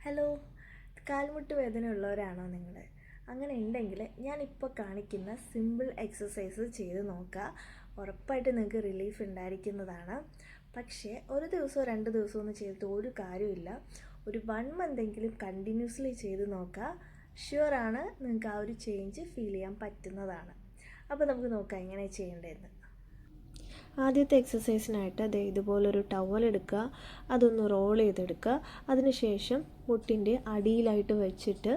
Hello, കാൽമുട്ട് വേദന ഉള്ളവരാണോ നിങ്ങൾ? അങ്ങനെ ഉണ്ടെങ്കിൽ ഞാനിപ്പോൾ കാണിക്കുന്ന സിമ്പിൾ എക്സസൈസ് ചെയ്ത് നോക്കുക. ഉറപ്പായിട്ട് നിങ്ങൾക്ക് റിലീഫ് ഉണ്ടായിരിക്കുന്നതാണ്. പക്ഷേ ഒരു ദിവസമോ 2 ദിവസമോ ഒന്നും ചെയ്തിട്ട് ഒരു കാര്യമില്ല. ഒരു 1 മന്തെങ്കിലും കണ്ടിന്യൂസ്ലി ചെയ്ത് നോക്കുക. ഷുവറാണ് നിങ്ങൾക്ക് ആ ഒരു ചേഞ്ച് ഫീൽ ചെയ്യാൻ പറ്റുന്നതാണ്. അപ്പോൾ നമുക്ക് നോക്കാം എങ്ങനെ ചെയ്യേണ്ടതെന്ന്. ആദ്യത്തെ എക്സസൈസിനായിട്ട് ഇതുപോലൊരു ടവൽ എടുക്കുക, അതൊന്ന് റോൾ ചെയ്തെടുക്കുക. അതിനുശേഷം മുട്ടിൻ്റെ അടിയിലായിട്ട് വെച്ചിട്ട്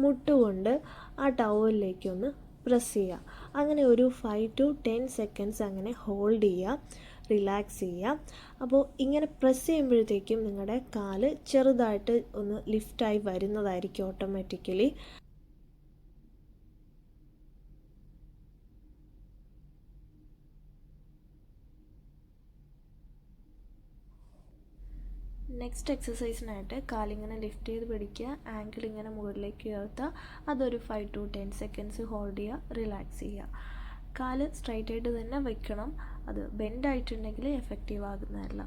മുട്ടുകൊണ്ട് ആ ടവലിലേക്കൊന്ന് പ്രസ് ചെയ്യുക. അങ്ങനെ ഒരു 5 to 10 സെക്കൻഡ്സ് അങ്ങനെ ഹോൾഡ് ചെയ്യുക, റിലാക്സ് ചെയ്യുക. അപ്പോൾ ഇങ്ങനെ പ്രസ് ചെയ്യുമ്പോഴത്തേക്കും നിങ്ങളുടെ കാല് ചെറുതായിട്ട് ഒന്ന് ലിഫ്റ്റായി വരുന്നതായിരിക്കും ഓട്ടോമാറ്റിക്കലി. നെക്സ്റ്റ് എക്സസൈസിനായിട്ട് കാലിങ്ങനെ ലിഫ്റ്റ് ചെയ്ത് പിടിക്കുക, ആങ്കിൾ ഇങ്ങനെ മുകളിലേക്ക് ഉയർത്തുക. അതൊരു 5 to 10 സെക്കൻഡ്സ് ഹോൾഡ് ചെയ്യുക, റിലാക്സ് ചെയ്യുക. കാല് സ്ട്രൈറ്റ് ആയിട്ട് തന്നെ വെക്കണം. അത് ബെൻഡ് ആയിട്ടുണ്ടെങ്കിൽ എഫക്റ്റീവ് ആകുന്നതല്ല.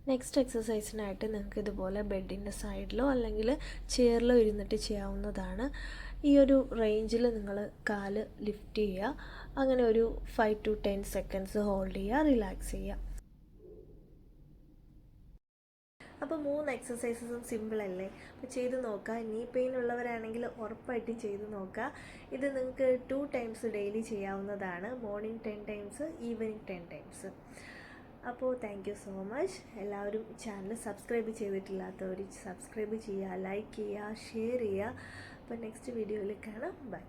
നെക്സ്റ്റ് എക്സസൈസിനായിട്ട് നിങ്ങൾക്ക് ഇതുപോലെ ബെഡിൻ്റെ സൈഡിലോ അല്ലെങ്കിൽ ചെയറിലോ ഇരുന്നിട്ട് ചെയ്യാവുന്നതാണ്. ഈ ഒരു റേഞ്ചിൽ നിങ്ങൾ കാല് ലിഫ്റ്റ് ചെയ്യുക. അങ്ങനെ ഒരു 5 to 10 സെക്കൻഡ്സ് ഹോൾഡ് ചെയ്യുക, റിലാക്സ് ചെയ്യുക. അപ്പോൾ 3 എക്സസൈസസും സിമ്പിൾ അല്ലേ? അപ്പോൾ ചെയ്ത് നോക്കുക. നീ പെയിൻ ഉള്ളവരാണെങ്കിൽ ഉറപ്പായിട്ടും ചെയ്ത് നോക്കുക. ഇത് നിങ്ങൾക്ക് 2 ടൈംസ് ഡെയിലി ചെയ്യാവുന്നതാണ്. Morning 10 times, evening 10 times. അപ്പോൾ താങ്ക് യു സോ മച്ച്. എല്ലാവരും ചാനൽ സബ്സ്ക്രൈബ് ചെയ്തിട്ടില്ലാത്തവർ സബ്സ്ക്രൈബ് ചെയ്യുക, ലൈക്ക് ചെയ്യുക, ഷെയർ ചെയ്യുക. അപ്പോൾ നെക്സ്റ്റ് വീഡിയോയിൽ കാണാം. ബൈ.